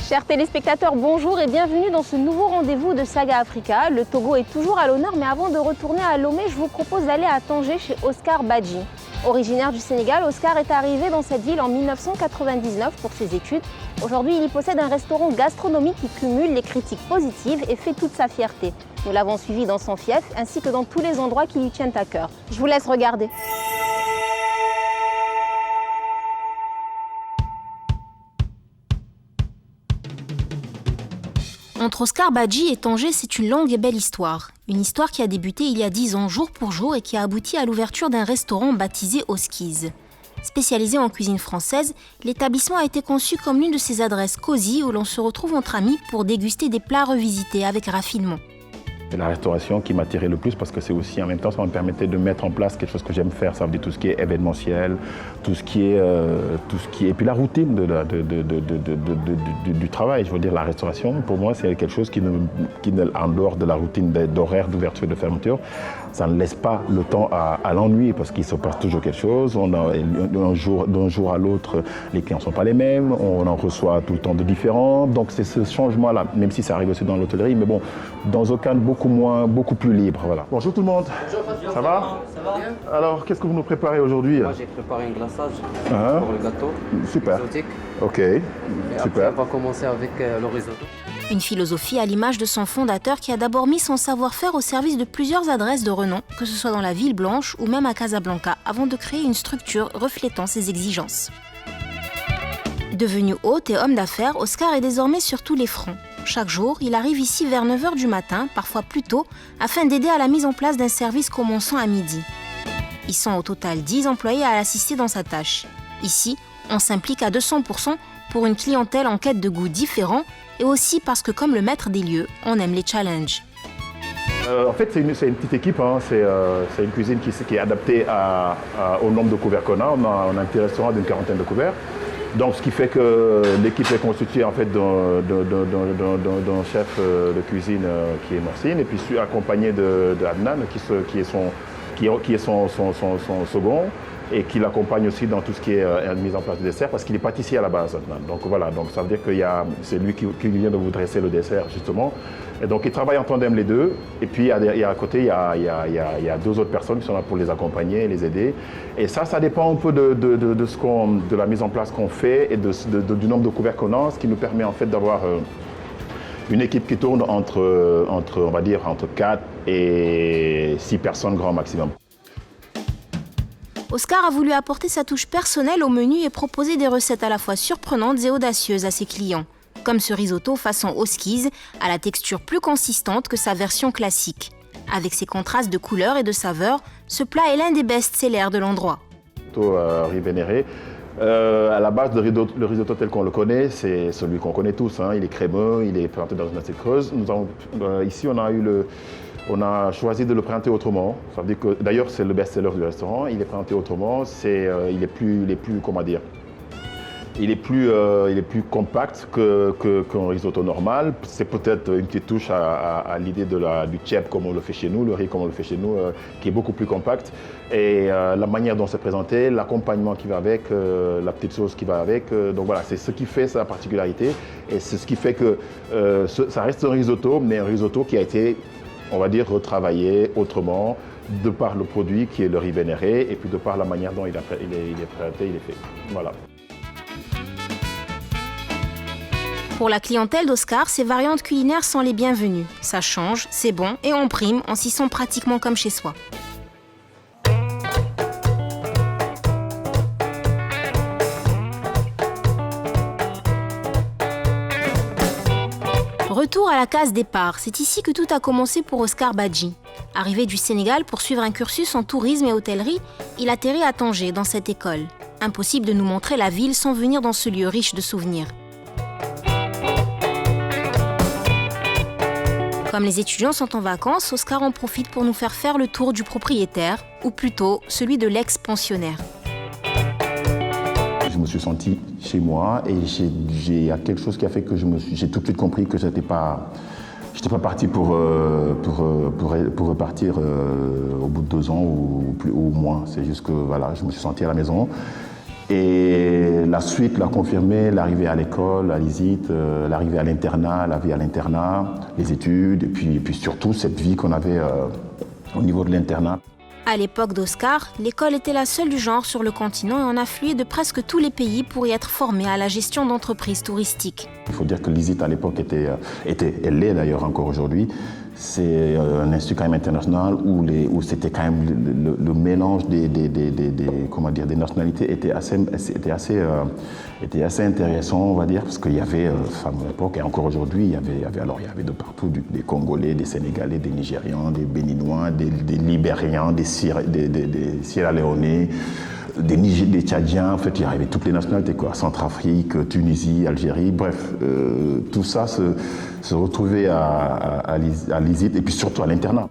Chers téléspectateurs, bonjour et bienvenue dans ce nouveau rendez-vous de Saga Africa. Le Togo est toujours à l'honneur, mais avant de retourner à Lomé, je vous propose d'aller à Tanger chez Oscar Badji. Originaire du Sénégal, Oscar est arrivé dans cette ville en 1999 pour ses études. Aujourd'hui, il y possède un restaurant gastronomique qui cumule les critiques positives et fait toute sa fierté. Nous l'avons suivi dans son fief, ainsi que dans tous les endroits qui lui tiennent à cœur. Je vous laisse regarder. Entre Oscar Badji et Tanger, c'est une longue et belle histoire. Une histoire qui a débuté il y a 10 ans, jour pour jour, et qui a abouti à l'ouverture d'un restaurant baptisé Oskiz. Spécialisé en cuisine française, l'établissement a été conçu comme l'une de ces adresses cosy où l'on se retrouve entre amis pour déguster des plats revisités avec raffinement. C'est la restauration qui m'attirait le plus parce que c'est aussi en même temps ça me permettait de mettre en place quelque chose que j'aime faire, ça veut dire tout ce qui est événementiel, tout ce qui est et puis la routine du travail. Je veux dire la restauration pour moi c'est quelque chose qui en dehors de la routine d'horaire d'ouverture et de fermeture, ça ne laisse pas le temps à l'ennui parce qu'il se passe toujours quelque chose. D'un jour à l'autre, les clients ne sont pas les mêmes, on en reçoit tout le temps de différents. Donc c'est ce changement-là, même si ça arrive aussi dans l'hôtellerie, mais bon, dans aucun beaucoup plus libre. Voilà. Bonjour tout le monde. Bonjour, ça va? Ça va bien. Alors, qu'est-ce que vous nous préparez aujourd'hui? Moi, j'ai préparé un glaçage pour le gâteau. Super. Exotique. Ok. Et super. Après, on va commencer avec le risotto. Une philosophie à l'image de son fondateur qui a d'abord mis son savoir-faire au service de plusieurs adresses de renom, que ce soit dans la Ville Blanche ou même à Casablanca, avant de créer une structure reflétant ses exigences. Devenu hôte et homme d'affaires, Oscar est désormais sur tous les fronts. Chaque jour, il arrive ici vers 9h du matin, parfois plus tôt, afin d'aider à la mise en place d'un service commençant à midi. Ils sont au total 10 employés à l'assister dans sa tâche. Ici, on s'implique à 200% pour une clientèle en quête de goûts différents et aussi parce que, comme le maître des lieux, on aime les challenges. En fait, c'est une petite équipe. Hein. C'est une cuisine qui est adaptée au nombre de couverts qu'on a. On a un petit restaurant d'une 40aine de couverts. Donc, ce qui fait que l'équipe est constituée en fait d'un chef de cuisine qui est Morcine et puis accompagné de Adnan qui est son second et qui l'accompagne aussi dans tout ce qui est mise en place de dessert parce qu'il est pâtissier à la base. Adnan. Donc voilà, donc ça veut dire que c'est lui qui vient de vous dresser le dessert justement. Et donc ils travaillent en tandem les deux. Et puis à côté, il y a deux autres personnes qui sont là pour les accompagner, les aider. Et ça dépend un peu de la mise en place qu'on fait et du nombre de couverts qu'on a, ce qui nous permet en fait d'avoir une équipe qui tourne on va dire, entre 4 et 6 personnes grand maximum. Oscar a voulu apporter sa touche personnelle au menu et proposer des recettes à la fois surprenantes et audacieuses à ses clients. Comme ce risotto façon Oskiz, à la texture plus consistante que sa version classique. Avec ses contrastes de couleurs et de saveurs, ce plat est l'un des best-sellers de l'endroit. Riz vénéré. À la base, le risotto tel qu'on le connaît, c'est celui qu'on connaît tous. Hein. Il est crémeux, il est présenté dans une assiette creuse. Ici, on a choisi de le présenter autrement. Ça veut dire que, d'ailleurs, c'est le best-seller du restaurant. Il est présenté autrement. Il est plus compact qu'un risotto normal. C'est peut-être une petite touche à l'idée du tchèp comme on le fait chez nous, le riz comme on le fait chez nous, qui est beaucoup plus compact. Et la manière dont c'est présenté, l'accompagnement qui va avec, la petite sauce qui va avec. Donc voilà, c'est ce qui fait sa particularité. Et c'est ce qui fait que ça reste un risotto, mais un risotto qui a été, on va dire, retravaillé autrement, de par le produit qui est le riz vénéré, et puis de par la manière dont il est présenté, il est fait. Voilà. Pour la clientèle d'Oscar, ces variantes culinaires sont les bienvenues. Ça change, c'est bon et on prime, on s'y sent pratiquement comme chez soi. Retour à la case départ, c'est ici que tout a commencé pour Oscar Badji. Arrivé du Sénégal pour suivre un cursus en tourisme et hôtellerie, il atterrit à Tanger, dans cette école. Impossible de nous montrer la ville sans venir dans ce lieu riche de souvenirs. Comme les étudiants sont en vacances, Oscar en profite pour nous faire le tour du propriétaire, ou plutôt celui de l'ex-pensionnaire. Je me suis senti chez moi et il y a quelque chose qui a fait que j'ai tout de suite compris que j'étais pas parti pour repartir au bout de 2 ans ou moins. C'est juste que voilà, je me suis senti à la maison. Et la suite l'a confirmé, l'arrivée à l'école, à l'ISIT, l'arrivée à l'internat, la vie à l'internat, les études, et puis surtout cette vie qu'on avait au niveau de l'internat. À l'époque d'Oscar, l'école était la seule du genre sur le continent et on affluait de presque tous les pays pour y être formé à la gestion d'entreprises touristiques. Il faut dire que l'ISIT à l'époque elle l'est d'ailleurs encore aujourd'hui. C'est un institut quand même international où c'était quand même le mélange des nationalités était assez intéressant, on va dire, parce qu'il y avait, à l'époque et encore aujourd'hui, il y avait de partout des Congolais, des Sénégalais, des Nigérians, des Béninois, des Libériens, des Sierra Leone, des Tchadiens, en fait, il y avait toutes les nationalités, quoi. Centrafrique, Tunisie, Algérie, bref, tout ça se retrouvait à l'ISIT et puis surtout à l'internat.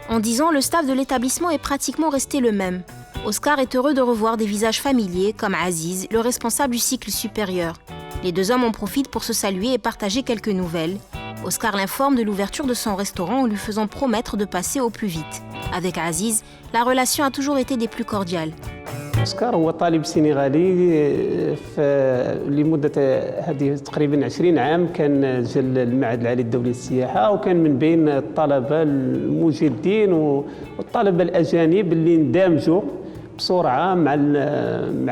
En 10 ans, le staff de l'établissement est pratiquement resté le même. Oscar est heureux de revoir des visages familiers comme Aziz, le responsable du cycle supérieur. Les deux hommes en profitent pour se saluer et partager quelques nouvelles. Oscar l'informe de l'ouverture de son restaurant en lui faisant promettre de passer au plus vite. Avec Aziz, la relation a toujours été des plus cordiales. أوسكار هو طالب سنغالي لمدة هذه تقريبا 20 عام كان جا المعهد العالي الدولي للسياحة وكان من بين الطلبة المجدين والطلبة الأجانب اللي اندمجوا بسرعة مع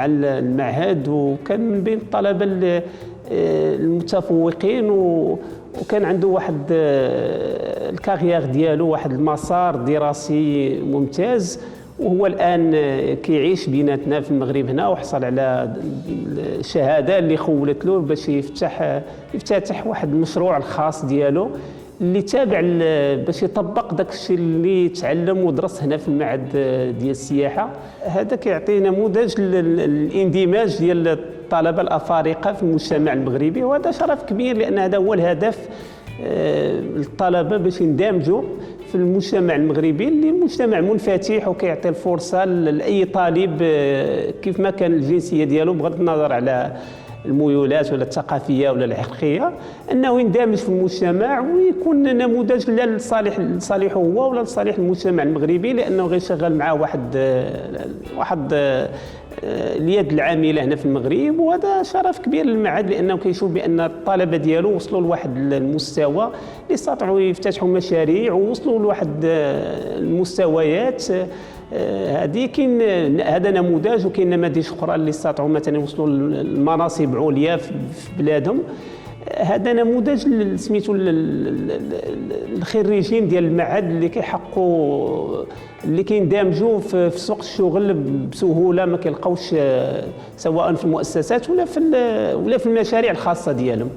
المعهد وكان من بين الطلبة المتفوقين وكان عنده واحد الكارير ديالو واحد المسار دراسي ممتاز وهو الآن كيعيش بيناتنا في المغرب هنا وحصل على الشهادة اللي خولت له باش يفتتح واحد المشروع الخاص ديالو اللي تابع باش يطبق داك الشيء اللي تعلم ودرس هنا في المعهد ديال السياحة. هذا كيعطي نموذج للاندماج ديال الطلبة الأفارقة في المجتمع المغربي وهذا شرف كبير لأن هذا هو الهدف الطلبة باش يندمجوا في المجتمع المغربي اللي مجتمع منفتح وكيعطي الفرصة لأي طالب كيف ما كان الجنسية ديالو بغض النظر على الميولات ولا الثقافية ولا العرقية أنه يندمج في المجتمع ويكون نموذج لا لصالحه هو ولا لصالح المجتمع المغربي لأنه غيشغل معاه واحد اليد العامله هنا في المغرب وهذا شرف كبير للمعهد لانه كيشوف بان الطلبه ديالو وصلوا لواحد المستوى اللي استطاعوا يفتتحوا مشاريع ووصلوا لواحد المستويات هذه كاين هذا نموذج وكاين نماذج اخرى اللي استطاعوا مثلا يوصلوا لمناصب عليا في بلادهم. هذا نموذج سميتو الخريجين ديال المعهد اللي كيحققوا اللي كيندمجوا في سوق الشغل بسهوله ما كيلقاوش سواء في المؤسسات ولا في المشاريع الخاصه ديالهم.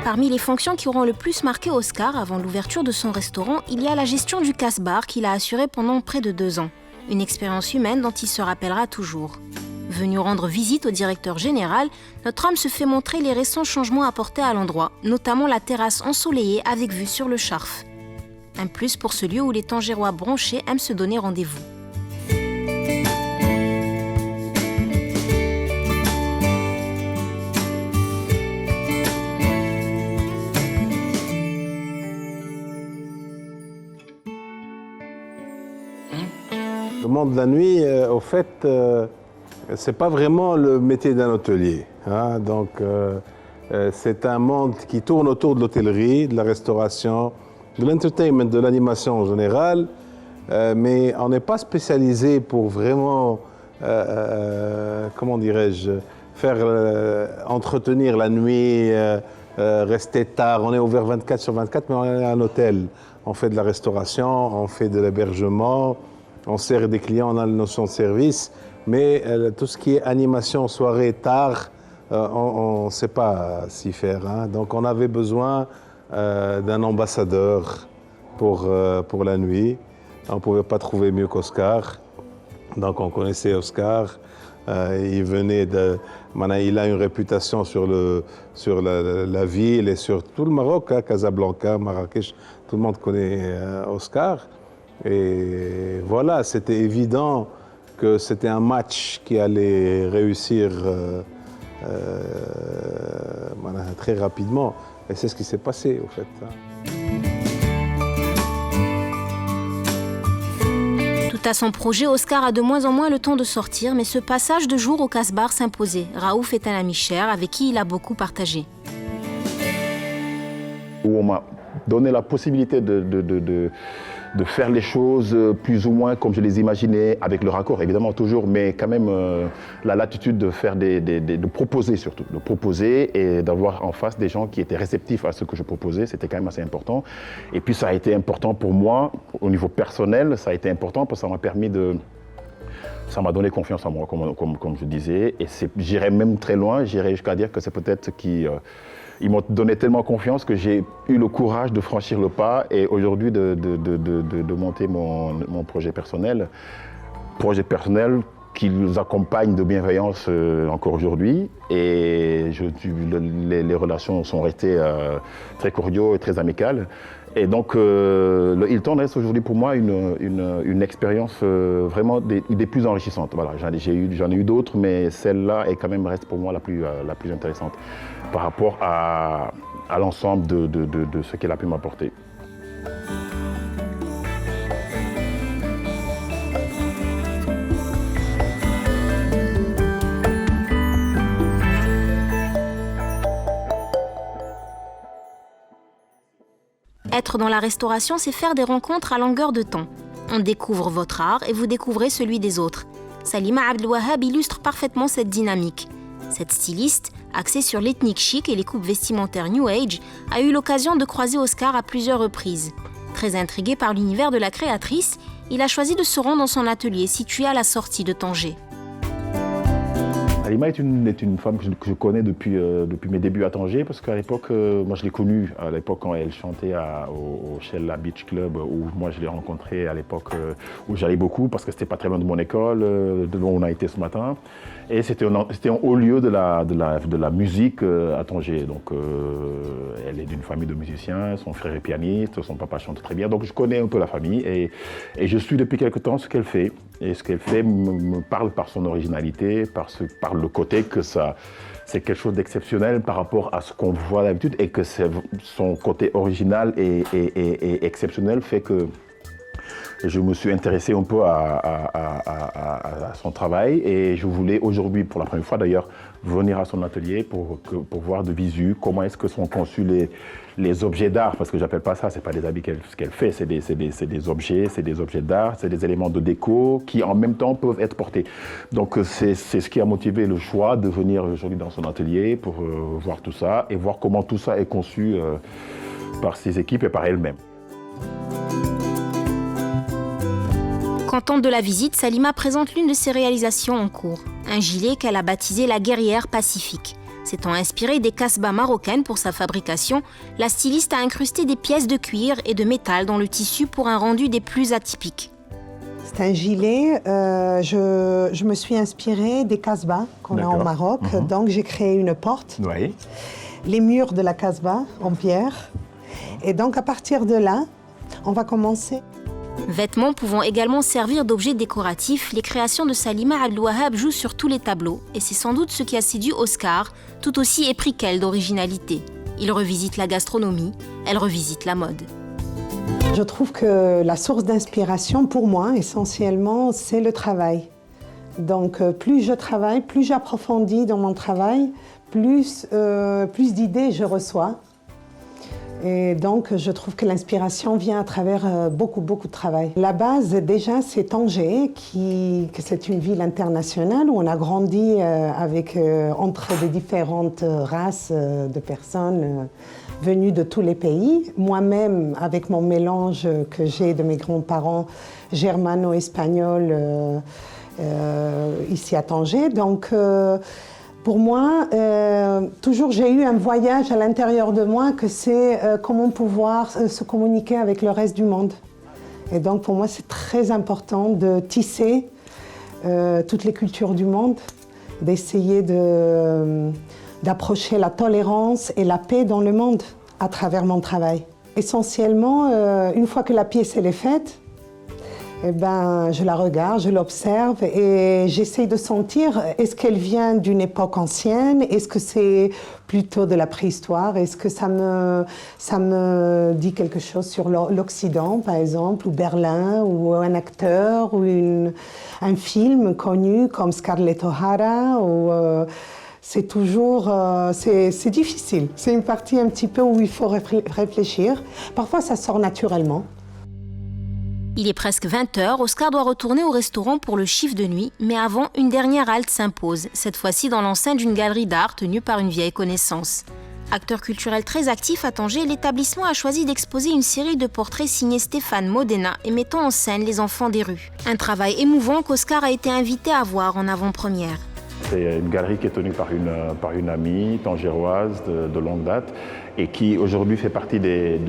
Parmi les fonctions qui auront le plus marqué Oscar avant l'ouverture de son restaurant, il y a la gestion du casse-bar qu'il a assuré pendant près de 2 ans. Une expérience humaine dont il se rappellera toujours. Venu rendre visite au directeur général, notre homme se fait montrer les récents changements apportés à l'endroit, notamment la terrasse ensoleillée avec vue sur le Charf. Un plus pour ce lieu où les Tangérois bronchés aiment se donner rendez-vous. Le monde de la nuit, au fait, c'est pas vraiment le métier d'un hôtelier. Hein? Donc, c'est un monde qui tourne autour de l'hôtellerie, de la restauration, de l'entertainment, de l'animation en général. Mais on n'est pas spécialisé pour vraiment, comment dirais-je, faire entretenir la nuit, rester tard. On est ouvert 24/24, mais on est un hôtel. On fait de la restauration, on fait de l'hébergement. On sert des clients, on a la notion de service, mais tout ce qui est animation, soirée, tard, on ne sait pas s'y faire. Hein. Donc on avait besoin d'un ambassadeur pour la nuit. On ne pouvait pas trouver mieux qu'Oscar. Donc on connaissait Oscar. Il venait il a une réputation sur la ville et sur tout le Maroc, hein, Casablanca, Marrakech, tout le monde connaît Oscar. Et voilà, c'était évident que c'était un match qui allait réussir très rapidement. Et c'est ce qui s'est passé, au fait. Suite à son projet, Oscar a de moins en moins le temps de sortir, mais ce passage de jour au Casbah s'imposait. Raouf est un ami cher avec qui il a beaucoup partagé. Où on m'a donné la possibilité de faire les choses plus ou moins comme je les imaginais, avec le raccord évidemment toujours, mais quand même la latitude de faire de proposer surtout, de proposer et d'avoir en face des gens qui étaient réceptifs à ce que je proposais, c'était quand même assez important. Et puis ça a été important pour moi, au niveau personnel, ça a été important parce que ça m'a permis ça m'a donné confiance en moi, comme je disais, et j'irais même très loin, j'irais jusqu'à dire que c'est peut-être ils m'ont donné tellement confiance que j'ai eu le courage de franchir le pas et aujourd'hui de monter mon projet personnel qui nous accompagne de bienveillance encore aujourd'hui. Et les relations sont restées très cordiaux et très amicales. Et donc, le Hilton reste aujourd'hui pour moi une expérience vraiment des plus enrichissantes. Voilà, j'en ai eu d'autres, mais celle-là reste pour moi la plus intéressante par rapport à l'ensemble de ce qu'elle a pu m'apporter. Être dans la restauration, c'est faire des rencontres à longueur de temps. On découvre votre art et vous découvrez celui des autres. Salima Abdelwahab illustre parfaitement cette dynamique. Cette styliste, axée sur l'ethnique chic et les coupes vestimentaires New Age, a eu l'occasion de croiser Oscar à plusieurs reprises. Très intrigué par l'univers de la créatrice, il a choisi de se rendre dans son atelier situé à la sortie de Tanger. Salima est une femme que je connais depuis mes débuts à Tanger, parce qu'à l'époque, moi je l'ai connue à l'époque quand elle chantait au Shella Beach Club, où moi je l'ai rencontrée à l'époque où j'allais beaucoup, parce que c'était pas très loin de mon école, de où on a été ce matin. Et c'était un haut lieu de la musique à Tanger. Donc elle est d'une famille de musiciens, son frère est pianiste, son papa chante très bien. Donc je connais un peu la famille et je suis depuis quelque temps ce qu'elle fait. Et ce qu'elle fait me parle par son originalité, par le côté que c'est quelque chose d'exceptionnel par rapport à ce qu'on voit d'habitude et que son côté original et exceptionnel fait que je me suis intéressé un peu à son travail et je voulais aujourd'hui, pour la première fois d'ailleurs, venir à son atelier pour voir de visu comment est-ce que sont conçus les objets d'art, parce que j'appelle pas ça, c'est pas des habits qu'elle fait, c'est des objets d'art, c'est des éléments de déco qui en même temps peuvent être portés. Donc c'est ce qui a motivé le choix de venir aujourd'hui dans son atelier pour voir tout ça et voir comment tout ça est conçu par ses équipes et par elle-même. Contente de la visite, Salima présente l'une de ses réalisations en cours, un gilet qu'elle a baptisé la guerrière pacifique. S'étant inspirée des casbahs marocaines pour sa fabrication, la styliste a incrusté des pièces de cuir et de métal dans le tissu pour un rendu des plus atypiques. C'est un gilet, je me suis inspirée des casbahs qu'on a en Maroc, donc j'ai créé une porte, les murs de la casbah en pierre, et donc à partir de là, on va commencer. Vêtements pouvant également servir d'objets décoratifs, les créations de Salima Abdelwahab jouent sur tous les tableaux et c'est sans doute ce qui a séduit Oscar, tout aussi épris qu'elle d'originalité. Il revisite la gastronomie, elle revisite la mode. Je trouve que la source d'inspiration pour moi, essentiellement, c'est le travail. Donc plus je travaille, plus j'approfondis dans mon travail, plus d'idées je reçois. Et donc, je trouve que l'inspiration vient à travers beaucoup de travail. La base, déjà, c'est Tanger, que c'est une ville internationale où on a grandi entre des différentes races de personnes venues de tous les pays. Moi-même, avec mon mélange que j'ai de mes grands-parents germano-espagnols ici à Tanger. Donc, pour moi, toujours j'ai eu un voyage à l'intérieur de moi que c'est comment pouvoir se communiquer avec le reste du monde. Et donc pour moi, c'est très important de tisser toutes les cultures du monde, d'essayer d'approcher la tolérance et la paix dans le monde à travers mon travail. Essentiellement, une fois que la pièce elle est faite, eh ben, je la regarde, je l'observe et j'essaie de sentir est-ce qu'elle vient d'une époque ancienne, est-ce que c'est plutôt de la préhistoire, est-ce que ça me dit quelque chose sur l'Occident par exemple, ou Berlin, ou un acteur, ou un film connu comme Scarlett O'Hara, ou... c'est toujours, c'est difficile. C'est une partie un petit peu où il faut réfléchir. Parfois, ça sort naturellement. Il est presque 20h, Oscar doit retourner au restaurant pour le chiffre de nuit, mais avant, une dernière halte s'impose, cette fois-ci dans l'enceinte d'une galerie d'art tenue par une vieille connaissance. Acteur culturel très actif à Tanger, l'établissement a choisi d'exposer une série de portraits signés Stéphane Modena et mettant en scène les enfants des rues. Un travail émouvant qu'Oscar a été invité à voir en avant-première. C'est une galerie qui est tenue par une amie tangéroise de longue date et qui aujourd'hui fait partie des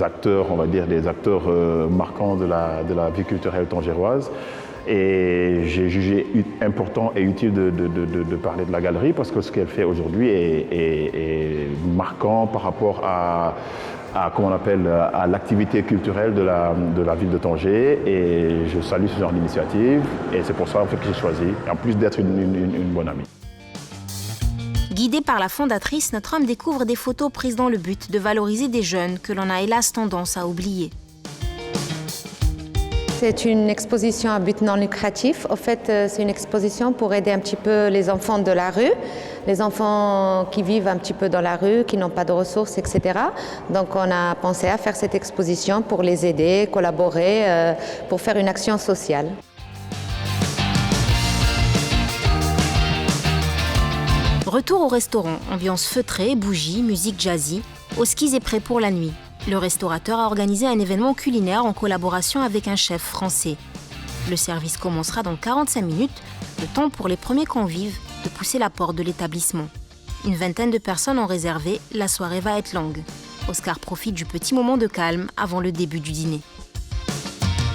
acteurs, on va dire, des acteurs marquants de la vie culturelle tangéroise. Et j'ai jugé important et utile de parler de la galerie parce que ce qu'elle fait aujourd'hui est marquant par rapport à comment on appelle, à l'activité culturelle de la ville de Tanger, et je salue ce genre d'initiative et c'est pour ça en fait, que j'ai choisi, en plus d'être une bonne amie. Guidé par la fondatrice, notre homme découvre des photos prises dans le but de valoriser des jeunes que l'on a hélas tendance à oublier. C'est une exposition à but non lucratif. En fait, c'est une exposition pour aider un petit peu les enfants de la rue, les enfants qui vivent un petit peu dans la rue, qui n'ont pas de ressources, etc. Donc on a pensé à faire cette exposition pour les aider, collaborer, pour faire une action sociale. Retour au restaurant, ambiance feutrée, bougies, musique jazzy. Oskiz est prêt pour la nuit. Le restaurateur a organisé un événement culinaire en collaboration avec un chef français. Le service commencera dans 45 minutes, le temps pour les premiers convives de pousser la porte de l'établissement. Une vingtaine de personnes ont réservé, la soirée va être longue. Oscar profite du petit moment de calme avant le début du dîner.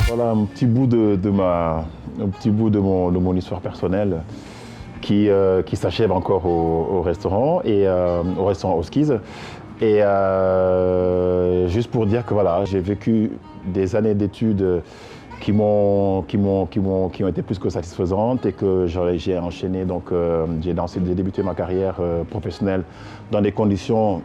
Voilà un petit bout de mon histoire personnelle qui s'achève encore au restaurant Oskiz. Et juste pour dire que voilà, j'ai vécu des années d'études qui ont été plus que satisfaisantes et que j'ai enchaîné, donc j'ai débuté ma carrière professionnelle dans des conditions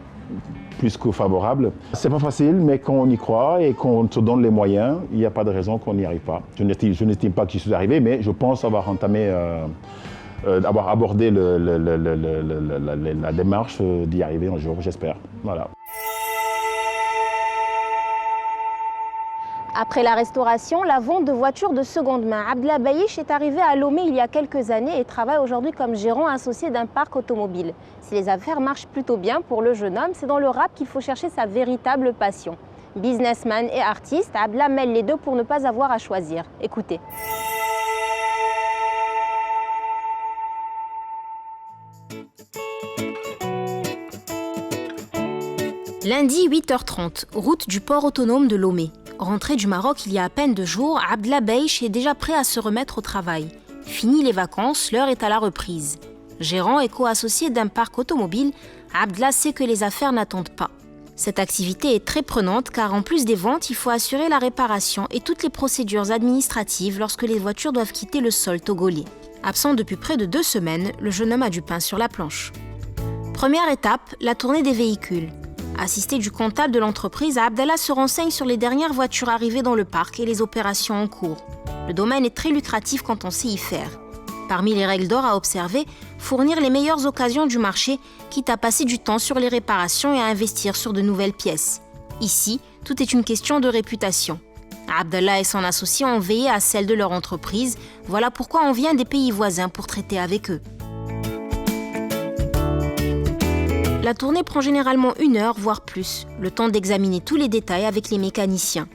plus que favorables. C'est pas facile, mais quand on y croit et qu'on se donne les moyens, il n'y a pas de raison qu'on n'y arrive pas. Je n'estime pas que j'y suis arrivé, mais je pense avoir entamé d'avoir abordé la démarche d'y arriver un jour, j'espère. Voilà. Après la restauration, la vente de voitures de seconde main. Abdallah Bayish est arrivé à Lomé il y a quelques années et travaille aujourd'hui comme gérant associé d'un parc automobile. Si les affaires marchent plutôt bien pour le jeune homme, c'est dans le rap qu'il faut chercher sa véritable passion. Businessman et artiste, Abdallah mêle les deux pour ne pas avoir à choisir. Écoutez. Lundi 8h30, route du port autonome de Lomé. Rentré du Maroc il y a à peine 2 jours, Abdallah Bayish est déjà prêt à se remettre au travail. Fini les vacances, l'heure est à la reprise. Gérant et co-associé d'un parc automobile, Abdallah sait que les affaires n'attendent pas. Cette activité est très prenante car en plus des ventes, il faut assurer la réparation et toutes les procédures administratives lorsque les voitures doivent quitter le sol togolais. Absent depuis près de 2 semaines, le jeune homme a du pain sur la planche. Première étape, la tournée des véhicules. Assisté du comptable de l'entreprise, Abdallah se renseigne sur les dernières voitures arrivées dans le parc et les opérations en cours. Le domaine est très lucratif quand on sait y faire. Parmi les règles d'or à observer, fournir les meilleures occasions du marché, quitte à passer du temps sur les réparations et à investir sur de nouvelles pièces. Ici, tout est une question de réputation. Abdallah et son associé ont veillé à celle de leur entreprise. Voilà pourquoi on vient des pays voisins pour traiter avec eux. La tournée prend généralement 1 heure, voire plus, le temps d'examiner tous les détails avec les mécaniciens.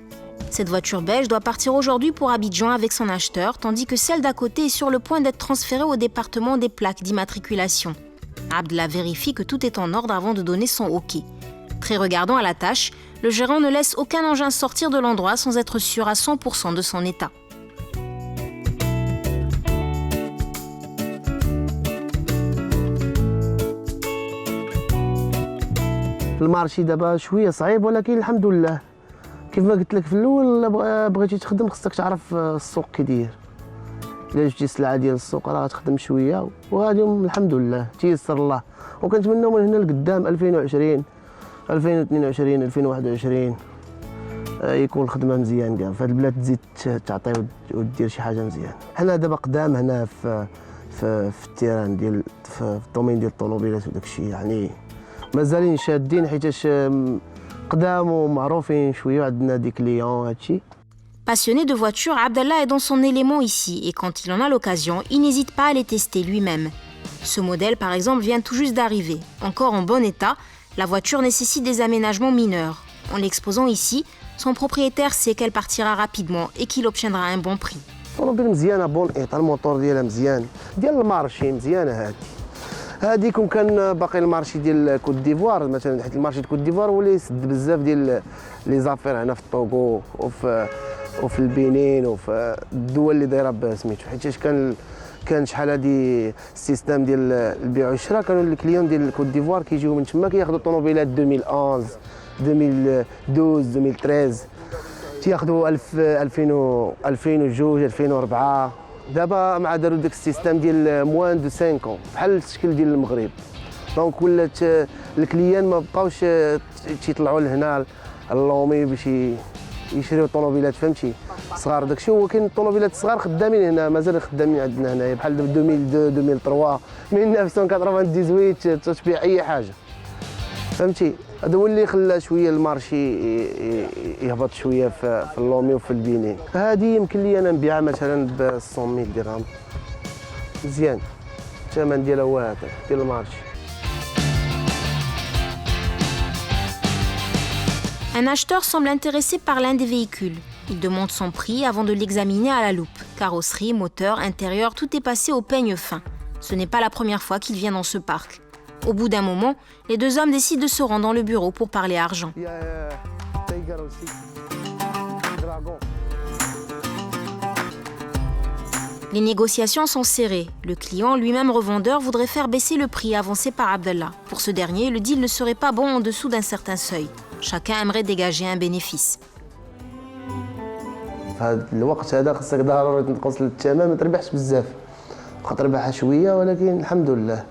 Cette voiture beige doit partir aujourd'hui pour Abidjan avec son acheteur, tandis que celle d'à côté est sur le point d'être transférée au département des plaques d'immatriculation. Abdallah vérifie que tout est en ordre avant de donner son OK. Très regardant à la tâche, le gérant ne laisse aucun engin sortir de l'endroit sans être sûr à 100% de son état. المارشي دابا شويه صعيب ولكن الحمد لله كيف ما قلت لك في الاول بغيتي تخدم خصك تعرف السوق كي داير. الا جبتي السلعه ديال السوق راه غتخدم شويه وغادي الحمد لله تيسر الله. وكنتمناو من هنا لقدام 2020 2022 2021 يكون الخدمه مزيان كاع في هذه البلاد، تزيد تعطي ودير شي حاجه مزيان. حنا دابا قدام هنا في التيران ديال في الدومين ديال الطوموبيلات وداك الشيء، يعني مازالين شادين حيتاش قدام ومعروفين شويه وعندنا دي كليون هادشي. Passionné de voitures, Abdallah est dans son élément ici et quand il en a l'occasion, il n'hésite pas à les tester lui-même. Ce modèle, par exemple, vient tout juste d'arriver. Encore en bon état, la voiture nécessite des aménagements mineurs. En l'exposant ici, son propriétaire sait qu'elle partira rapidement et qu'il obtiendra un bon prix. طوموبيل مزيانه بون ايطا، الموتور ديالها مزيان، ديال المارشي مزيانه هادي كون كان باقي المارشي ديال كوت ديفوار مثلا، حيت المارشي ديال كوت ديفوار هو اللي يسد بزاف ديال لي زافير هنا في الطوغو وفي البنين وفي الدول اللي دايره سميتو، حيتاش كان شحال هادي السيستم ديال البيع والشراء، كانوا الكليون ديال كوت ديفوار كيجيو من تما كياخذوا طوموبيلات 2011 2012 2013 تياخذوا 2002 2004. دابا مع داروا داك السيستم ديال موان دو 5 ans بحال الشكل ديال المغرب، دونك ولات الكليان ما بقاوش تيطلعوا لهنا اللومي باش يشريو طوموبيلات فهمتي صغار. داكشي هو كاين الطوموبيلات الصغار خدامين هنا، مازال خدامين عندنا هنايا بحال 2002 2003 1998 تبيع اي حاجه فهمتي. هذا هو اللي خلى شويه المارشي يهبط شويه في اللومي وفي البينين. هذه يمكن لي انا نبيعها مثلا ب 100 درهم مزيان، الثمن ديالها هو هذا ديال المارشي. Un acheteur semble intéressé par l'un des véhicules. Il demande son prix avant de l'examiner à la loupe. Carrosserie, moteur, intérieur, tout est passé au peigne fin. Ce n'est pas la première fois qu'il vient dans ce parc. Au bout d'un moment, les deux hommes décident de se rendre dans le bureau pour parler argent. Les négociations sont serrées. Le client, lui-même revendeur, voudrait faire baisser le prix avancé par Abdallah. Pour ce dernier, le deal ne serait pas bon en dessous d'un certain seuil. Chacun aimerait dégager un bénéfice. في هذا الوقت هذا خصك ضروري تنقص الثمن، ما تربحش بزاف، بقى تربحها شويه ولكن الحمد لله.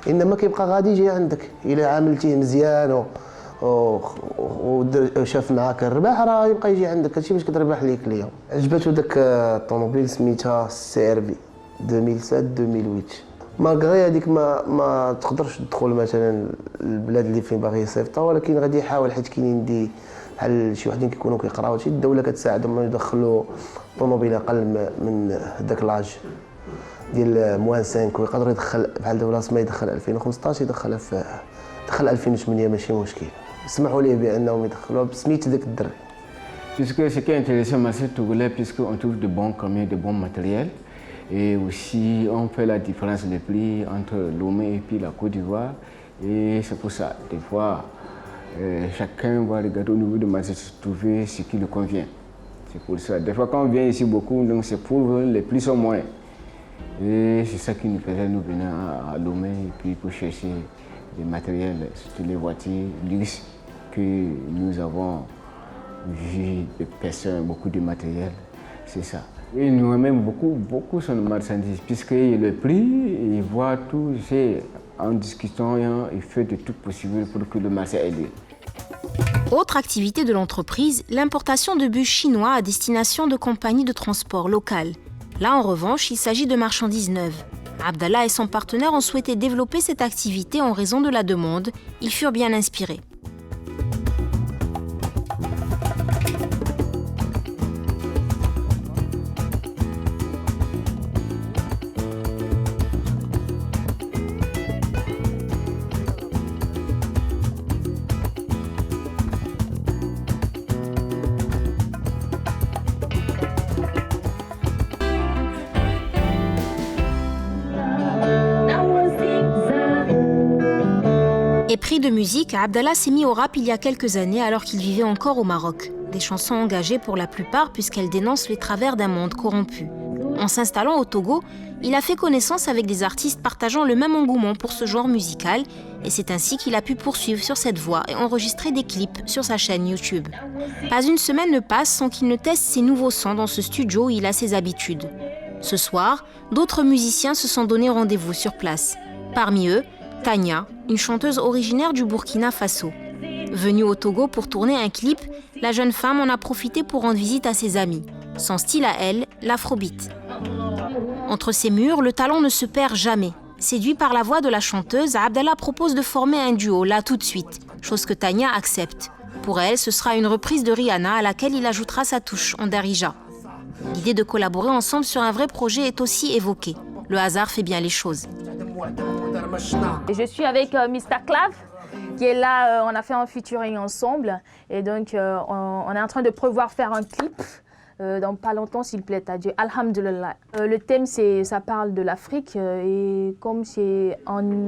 انما كيبقى غادي يجي عندك الا عاملتيه مزيان وشاف معاك الربح راه يبقى يجي عندك، هادشي باش كتربح ليه كليون. عجباتو داك الطوموبيل سميتها سي ار في 2007 2008. ماغري هذيك ما تقدرش تدخل مثلا البلاد اللي فين باغي يصيفطها، ولكن غادي يحاول حيت كاينين دي بحال شي وحدين كيكونوا كيقراو شي الدوله كتساعدهم يدخلوا طوموبيل اقل من هذاك لاج ديال موان 5 ويقدر يدخل بحال دابا راس ما يدخل 2015 يدخلها دخل 2008 ماشي مشكل، يسمحوا ليه بانهم يدخلوها بسميت داك الدري. Puisque ce qui est intéressant au marché togolais, puisqu'on trouve de bons camions, de bons matériels, et aussi on fait la différence de prix entre Lomé et puis la Côte d'Ivoire, et c'est pour ça, des fois, chacun va regarder au niveau du marché trouver ce qui lui convient. C'est pour ça, des fois quand on vient ici beaucoup, donc c'est pour les plus ou moins. Et c'est ça qui nous faisait nous venir à Lomé et puis pour chercher des matériels, surtout les voitures luxe que nous avons vu de personnes, beaucoup de matériel, c'est ça. Et nous aimons beaucoup son marchandise puisque le prix, il voit tout, c'est en discutant, il fait de tout possible pour que le marché aide. Autre activité de l'entreprise, l'importation de bus chinois à destination de compagnies de transport locales. Là, en revanche, il s'agit de marchandises neuves. Abdallah et son partenaire ont souhaité développer cette activité en raison de la demande. Ils furent bien inspirés. Épris de musique, Abdallah s'est mis au rap il y a quelques années alors qu'il vivait encore au Maroc. Des chansons engagées pour la plupart puisqu'elles dénoncent les travers d'un monde corrompu. En s'installant au Togo, il a fait connaissance avec des artistes partageant le même engouement pour ce genre musical et c'est ainsi qu'il a pu poursuivre sur cette voie et enregistrer des clips sur sa chaîne YouTube. Pas une semaine ne passe sans qu'il ne teste ses nouveaux sons dans ce studio où il a ses habitudes. Ce soir, d'autres musiciens se sont donné rendez-vous sur place. Parmi eux, Tania, une chanteuse originaire du Burkina Faso. Venue au Togo pour tourner un clip, la jeune femme en a profité pour rendre visite à ses amis. Son style à elle, l'afrobeat. Entre ces murs, le talent ne se perd jamais. Séduit par la voix de la chanteuse, Abdallah propose de former un duo là tout de suite, chose que Tania accepte. Pour elle, ce sera une reprise de Rihanna à laquelle il ajoutera sa touche en Darija. L'idée de collaborer ensemble sur un vrai projet est aussi évoquée. Le hasard fait bien les choses. Je suis avec Mr. Clav, qui est là, on a fait un featuring ensemble. Et donc, on est en train de prévoir faire un clip. Dans pas longtemps, s'il plaît à Dieu. Alhamdulillah. Le thème, ça parle de l'Afrique et comme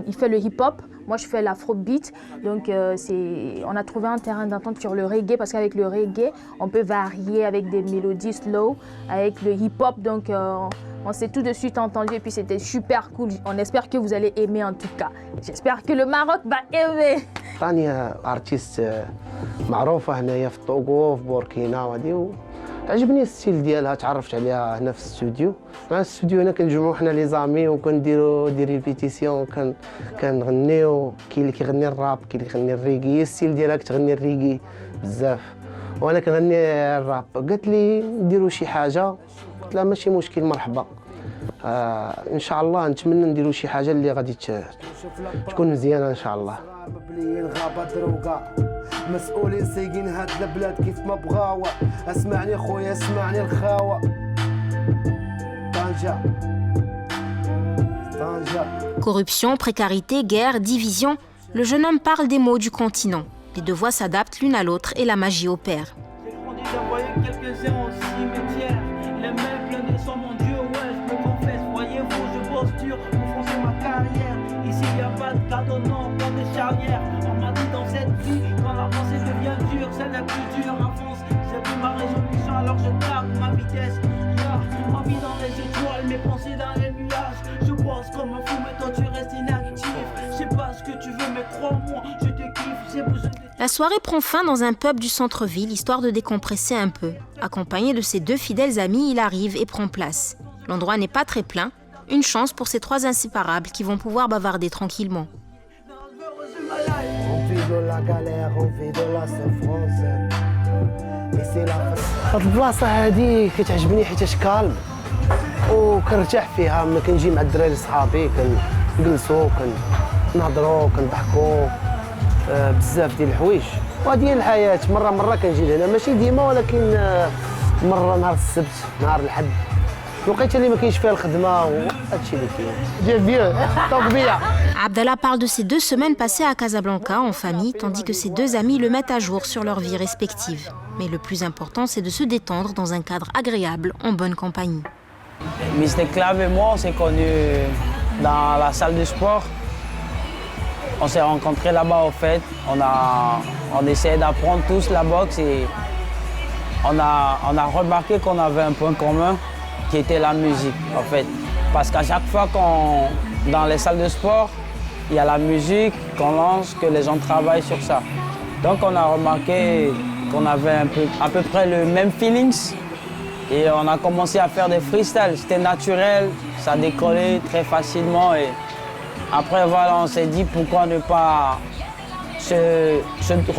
il fait le hip-hop, moi je fais l'afrobeat. Donc on a trouvé un terrain d'entente sur le reggae parce qu'avec le reggae, on peut varier avec des mélodies slow, avec le hip-hop. Donc on s'est tout de suite entendu et puis c'était super cool. On espère que vous allez aimer en tout cas. J'espère que le Maroc va aimer. Tania, artiste معروفة هنايا في الطوغو في بوركينا وهادي. عجبني الستيل ديالها تعرفت عليها هنا في الاستوديو. مع الاستوديو هنا كنجمعوا حنا لي زامي وكنديروا دي ريبيتيسيون كنغنيو. كاين اللي كيغني الراب كاين اللي كيغني الريغي. الستيل ديالها كتغني الريغي بزاف وانا كنغني الراب. قالت لي نديروا شي حاجه قلت لها ماشي مشكل مرحبا. ان شاء الله نتمنى نديروا شي حاجه اللي غادي تكون مزيانه ان شاء الله. مسؤولين سايقين هاد البلاد كيف ما بغاو. اسمعني خويا اسمعني الخاوه. Corruption, précarité, guerre, division, le jeune homme parle des maux du continent. Les deux voix s'adaptent l'une à l'autre et la magie opère. La soirée prend fin dans un pub du centre-ville, histoire de décompresser un peu. Accompagné de ses deux fidèles amis, il arrive et prend place. L'endroit n'est pas très plein, une chance pour ces trois inséparables qui vont pouvoir bavarder tranquillement. هاد البلاصه هادي كتعجبني حيتاش كالم وكنرتاح فيها. ملي كنجي مع الدراري صحابي كنجلسوا كنهضروا كنضحكوا بزاف ديال الحوايج وهادي الحياه. مره كنجي لهنا ماشي ديما ولكن مره نهار السبت نهار الحد الوقيته اللي ما كاينش فيها الخدمه وهادشي اللي كاين. بيان طوق بيا. Abdallah parle de ces 2 semaines passées à Casablanca en famille, tandis que ses 2 amis le mettent à jour sur leur vie respective. Mais le plus important, c'est de se détendre dans un cadre agréable, en bonne compagnie. Mr. Clav et moi, on s'est connus dans la salle de sport. On s'est rencontrés là-bas, au fait. On essayait d'apprendre tous la boxe et on a remarqué qu'on avait un point commun qui était la musique, en fait. Parce qu'à chaque fois dans les salles de sport, il y a la musique qu'on lance, que les gens travaillent sur ça. Donc on a remarqué qu'on avait à peu près le même feelings et on a commencé à faire des freestyles. C'était naturel, ça décollait très facilement et après voilà, on s'est dit pourquoi ne pas se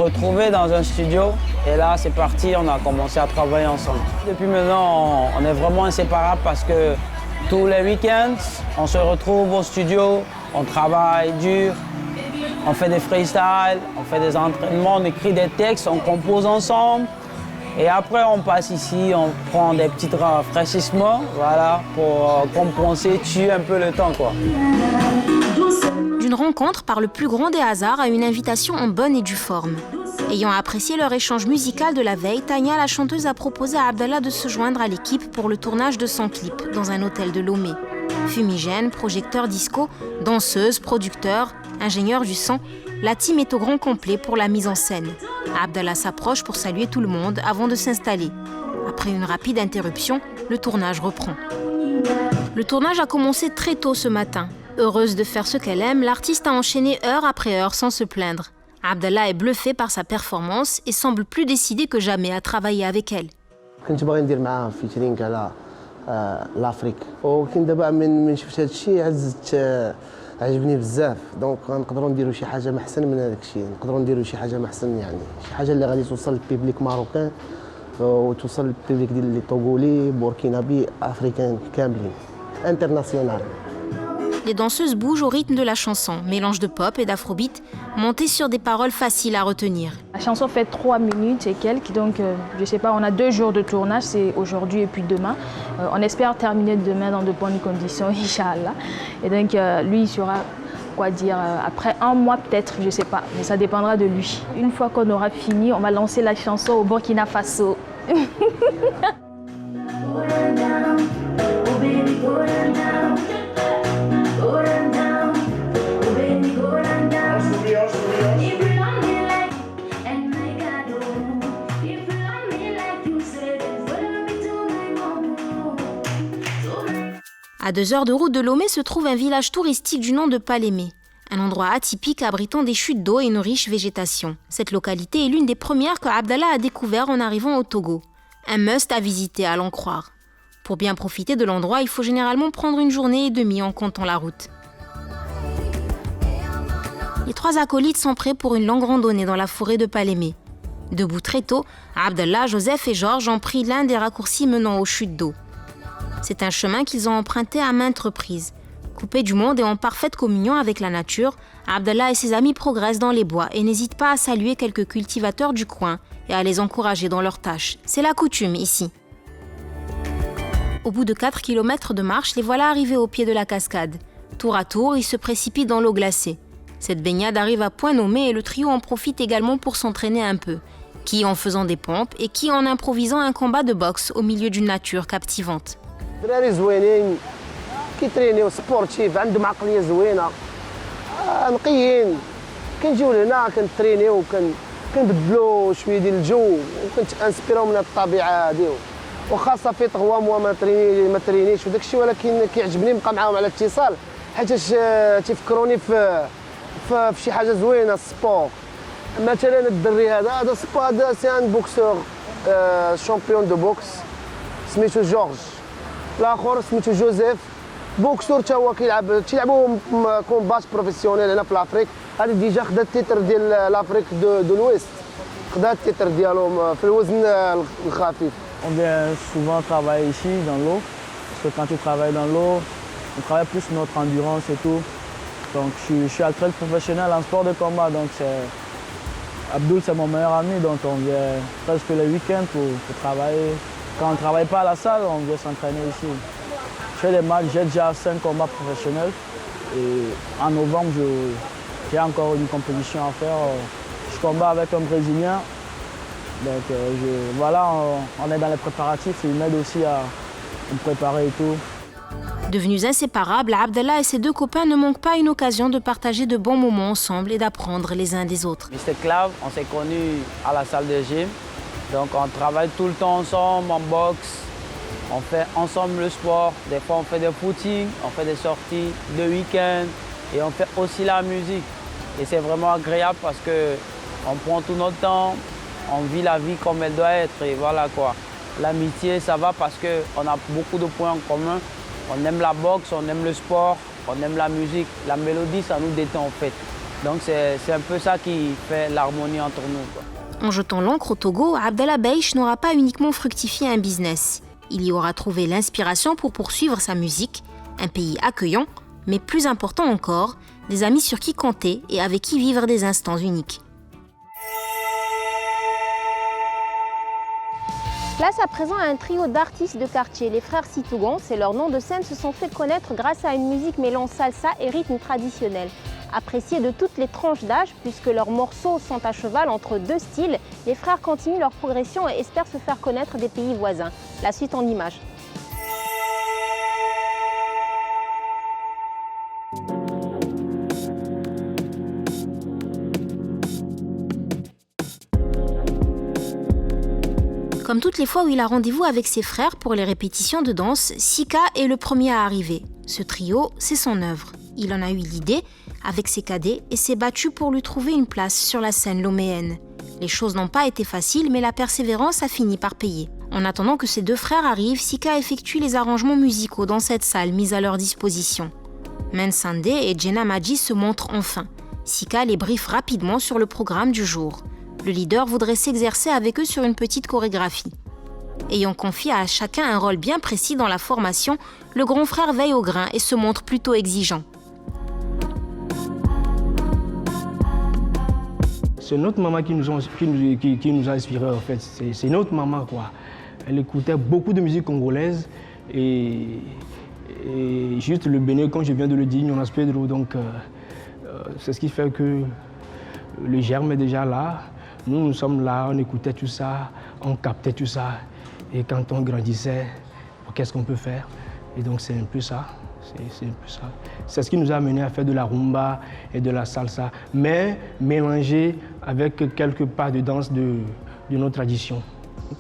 retrouver dans un studio et là c'est parti, on a commencé à travailler ensemble. Depuis maintenant, on est vraiment inséparables parce que tous les week-ends, on se retrouve au studio, on travaille dur, on fait des freestyles, on fait des entraînements, on écrit des textes, on compose ensemble. Et après, on passe ici, on prend des petits rafraîchissements, voilà, pour compenser, tuer un peu le temps, quoi. D'une rencontre par le plus grand des hasards à une invitation en bonne et due forme. Ayant apprécié leur échange musical de la veille, Tania, la chanteuse, a proposé à Abdallah de se joindre à l'équipe pour le tournage de son clip dans un hôtel de Lomé. Fumigène, projecteur disco, danseuse, producteur, ingénieur du son, la team est au grand complet pour la mise en scène. Abdallah s'approche pour saluer tout le monde avant de s'installer. Après une rapide interruption, le tournage reprend. Le tournage a commencé très tôt ce matin. Heureuse de faire ce qu'elle aime, l'artiste a enchaîné heure après heure sans se plaindre. Abdallah est bluffé par sa performance et semble plus décidé que jamais à travailler avec elle. كنت باغي ندير معاه فيترينغ على لافريك ولكن دابا من شفت هذا الشيء عجبني بزاف دونك غنقدروا نديروا شي حاجه محسن من هذاك الشيء نقدروا نديروا شي حاجه محسن يعني شي حاجه اللي غادي توصل للبيبليك ماروكان وتوصل للبيبليك ديال لي طوغولي بوركينابي افريكان كاملين انترناسيونال. Les danseuses bougent au rythme de la chanson, mélange de pop et d'afrobeat, monté sur des paroles faciles à retenir. La chanson fait 3 minutes et quelques, donc je sais pas, on a 2 jours de tournage, c'est aujourd'hui et puis demain. On espère terminer demain dans de bonnes conditions, Inch'Allah. Et donc lui, il sera, quoi dire, après 1 mois peut-être, je sais pas, mais ça dépendra de lui. Une fois qu'on aura fini, on va lancer la chanson au Burkina Faso. À 2 heures de route de Lomé se trouve un village touristique du nom de Palémé, un endroit atypique abritant des chutes d'eau et une riche végétation. Cette localité est l'une des premières que Abdallah a découvert en arrivant au Togo. Un must à visiter à l'en croire. Pour bien profiter de l'endroit, il faut généralement prendre 1 journée et demie en comptant la route. Les 3 acolytes sont prêts pour une longue randonnée dans la forêt de Palémé. Debout très tôt, Abdallah, Joseph et Georges ont pris l'un des raccourcis menant aux chutes d'eau. C'est un chemin qu'ils ont emprunté à maintes reprises. Coupés du monde et en parfaite communion avec la nature, Abdallah et ses amis progressent dans les bois et n'hésitent pas à saluer quelques cultivateurs du coin et à les encourager dans leurs tâches. C'est la coutume ici. Au bout de 4 kilomètres de marche, les voilà arrivés au pied de la cascade. Tour à tour, ils se précipitent dans l'eau glacée. Cette baignade arrive à point nommé et le trio en profite également pour s'entraîner un peu. Qui en faisant des pompes et qui en improvisant un combat de boxe au milieu d'une nature captivante. دراري زوينين كيترينيو سبورتيف عندهم عقليه زوينه نقيين كنجيو لهنا كنترينيو كنبدلوا شويه ديال الجو وكنتانسبيرو من الطبيعه هذه وخاصه في طغوا موا ما ترينيش وداك الشيء ولكن كيعجبني نبقى معاهم على اتصال حيتاش تيفكروني في شي حاجه زوينه السبور مثلا الدري هذا سبور هذا سي ان بوكسور شامبيون دو بوكس سميتو جورج الاخر سميتو جوزيف بوكسور تا هو تيلعبوا كومبات بروفيسيونيل هنا في لافريك هذه ديجا خدا التيتر ديال لافريك دو لويست خدا التيتر ديالهم في الوزن الخفيف. On vient souvent travailler ici dans l'eau parce que quand tu travailles dans l'eau, on travaille plus sur notre endurance et tout. Donc je suis athlète professionnel en sport de combat, donc Abdoul c'est mon meilleur ami, donc on vient presque les week-ends pour travailler. Quand on ne travaille pas à la salle, on vient s'entraîner ici. Je fais des matchs, j'ai déjà 5 combats professionnels et en novembre j'ai encore une compétition à faire. Je combats avec un Brésilien, donc voilà, on est dans les préparatifs, il m'aide aussi à me préparer et tout. Devenus inséparables, Abdallah et ses 2 copains ne manquent pas une occasion de partager de bons moments ensemble et d'apprendre les uns des autres. Mr. Clav, on s'est connus à la salle de gym. Donc on travaille tout le temps ensemble en boxe, on fait ensemble le sport, des fois on fait des footings, on fait des sorties de week-end et on fait aussi la musique. Et c'est vraiment agréable parce qu'on prend tout notre temps, on vit la vie comme elle doit être et voilà quoi. L'amitié ça va parce qu'on a beaucoup de points en commun, on aime la boxe, on aime le sport, on aime la musique, la mélodie ça nous détend en fait. Donc c'est un peu ça qui fait l'harmonie entre nous, quoi. En jetant l'encre au Togo, Abdallah Beish n'aura pas uniquement fructifié un business. Il y aura trouvé l'inspiration pour poursuivre sa musique, un pays accueillant, mais plus important encore, des amis sur qui compter et avec qui vivre des instants uniques. Place à présent à un trio d'artistes de quartier, les frères Sitougon. C'est leur nom de scène se sont fait connaître grâce à une musique mêlant salsa et rythme traditionnel. Appréciés de toutes les tranches d'âge, puisque leurs morceaux sont à cheval entre 2 styles, les frères continuent leur progression et espèrent se faire connaître des pays voisins. La suite en images. Comme toutes les fois où il a rendez-vous avec ses frères pour les répétitions de danse, Sika est le premier à arriver. Ce trio, c'est son œuvre. Il en a eu l'idée avec ses cadets et s'est battu pour lui trouver une place sur la scène loméenne. Les choses n'ont pas été faciles, mais la persévérance a fini par payer. En attendant que ses deux frères arrivent, Sika effectue les arrangements musicaux dans cette salle mise à leur disposition. Mansande et Jenna Madji se montrent enfin. Sika les briefe rapidement sur le programme du jour. Le leader voudrait s'exercer avec eux sur une petite chorégraphie. Ayant confié à chacun un rôle bien précis dans la formation, le grand frère veille au grain et se montre plutôt exigeant. C'est notre maman qui nous a inspirés en fait. C'est notre maman quoi. Elle écoutait beaucoup de musique congolaise et juste le Bénin, comme je viens de le dire, Jonas Pedro. Donc c'est ce qui fait que le germe est déjà là. Nous sommes là, on écoutait tout ça, on captait tout ça. Et quand on grandissait, qu'est-ce qu'on peut faire? Et donc c'est un peu ça. C'est un peu ça. C'est ce qui nous a amené à faire de la rumba et de la salsa, mais mélangé avec quelques pas de danse de nos traditions.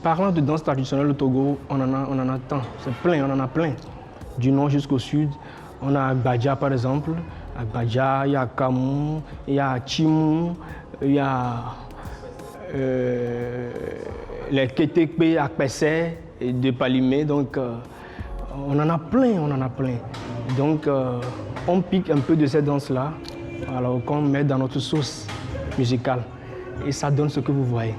Parlant de danse traditionnelle au Togo, on en a tant. C'est plein, on en a plein. Du nord jusqu'au sud, on a Badja par exemple. À Badja, il y a Kamou, il y a Chimou, il y a les Ketekpe à Pessé et de Palimé. Donc on en a plein, on en a plein. Donc on pique un peu de ces danses-là, alors qu'on met dans notre sauce musicale. Et ça donne ce que vous voyez.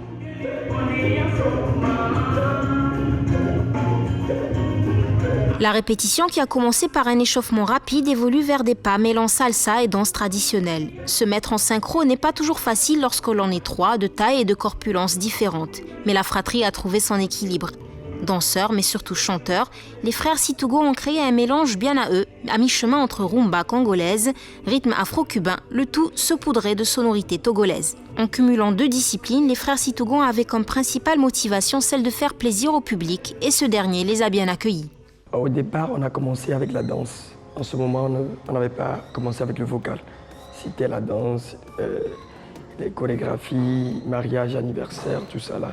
La répétition, qui a commencé par un échauffement rapide, évolue vers des pas mêlant salsa et danse traditionnelle. Se mettre en synchro n'est pas toujours facile lorsque l'on est trois, de taille et de corpulence différentes. Mais la fratrie a trouvé son équilibre. Danseurs, mais surtout chanteurs, les frères Situgo ont créé un mélange bien à eux, à mi-chemin entre rumba congolaise, rythme afro-cubain, le tout saupoudré de sonorités togolaises. En cumulant deux disciplines, les frères Situgo avaient comme principale motivation celle de faire plaisir au public, et ce dernier les a bien accueillis. Au départ, on a commencé avec la danse. En ce moment, on n'avait pas commencé avec le vocal. C'était la danse, les chorégraphies, mariage, anniversaire, tout ça là.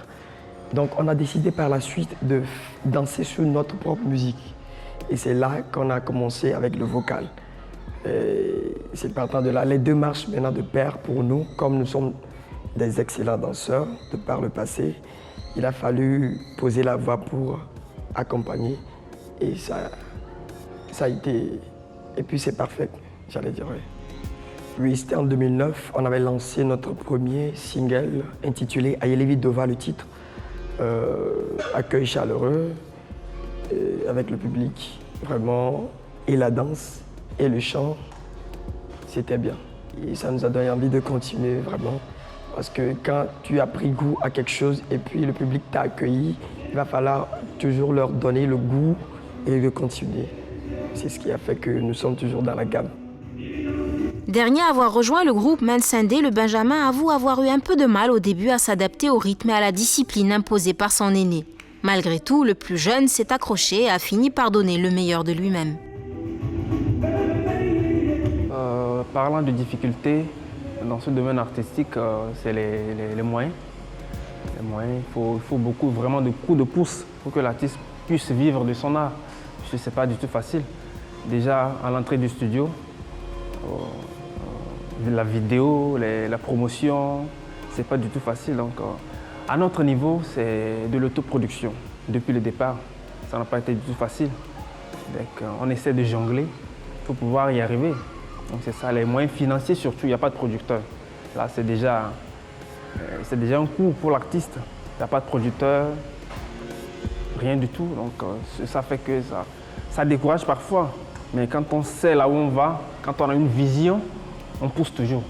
Donc on a décidé par la suite de danser sur notre propre musique. Et c'est là qu'on a commencé avec le vocal. C'est partant de là, les deux marchent maintenant de pair pour nous. Comme nous sommes des excellents danseurs de par le passé, il a fallu poser la voix pour accompagner. Et ça a été... Et puis c'est parfait, j'allais dire. Oui, c'était en 2009, on avait lancé notre premier single intitulé Ayelevi Dova, le titre. Accueil chaleureux avec le public, vraiment. Et la danse et le chant, c'était bien. Et ça nous a donné envie de continuer, vraiment. Parce que quand tu as pris goût à quelque chose et puis le public t'a accueilli, il va falloir toujours leur donner le goût et de continuer. C'est ce qui a fait que nous sommes toujours dans la gamme. Dernier à avoir rejoint le groupe Mansande, le Benjamin avoue avoir eu un peu de mal au début à s'adapter au rythme et à la discipline imposée par son aîné. Malgré tout, le plus jeune s'est accroché et a fini par donner le meilleur de lui-même. Parlant de difficultés, dans ce domaine artistique, c'est les moyens. Les moyens, il faut beaucoup vraiment de coups de pouce pour que l'artiste puisse vivre de son art. Ce n'est pas du tout facile. Déjà, à l'entrée du studio, la vidéo, la promotion, c'est pas du tout facile. Donc, à notre niveau, c'est de l'autoproduction. Depuis le départ, ça n'a pas été du tout facile. Donc, on essaie de jongler pour pouvoir y arriver. Donc, c'est ça, les moyens financiers surtout, il n'y a pas de producteur. Là, c'est déjà un coût pour l'artiste. Il n'y a pas de producteur, rien du tout. Donc, ça fait que ça décourage parfois. Mais quand on sait là où on va, quand on a une vision, on pousse toujours.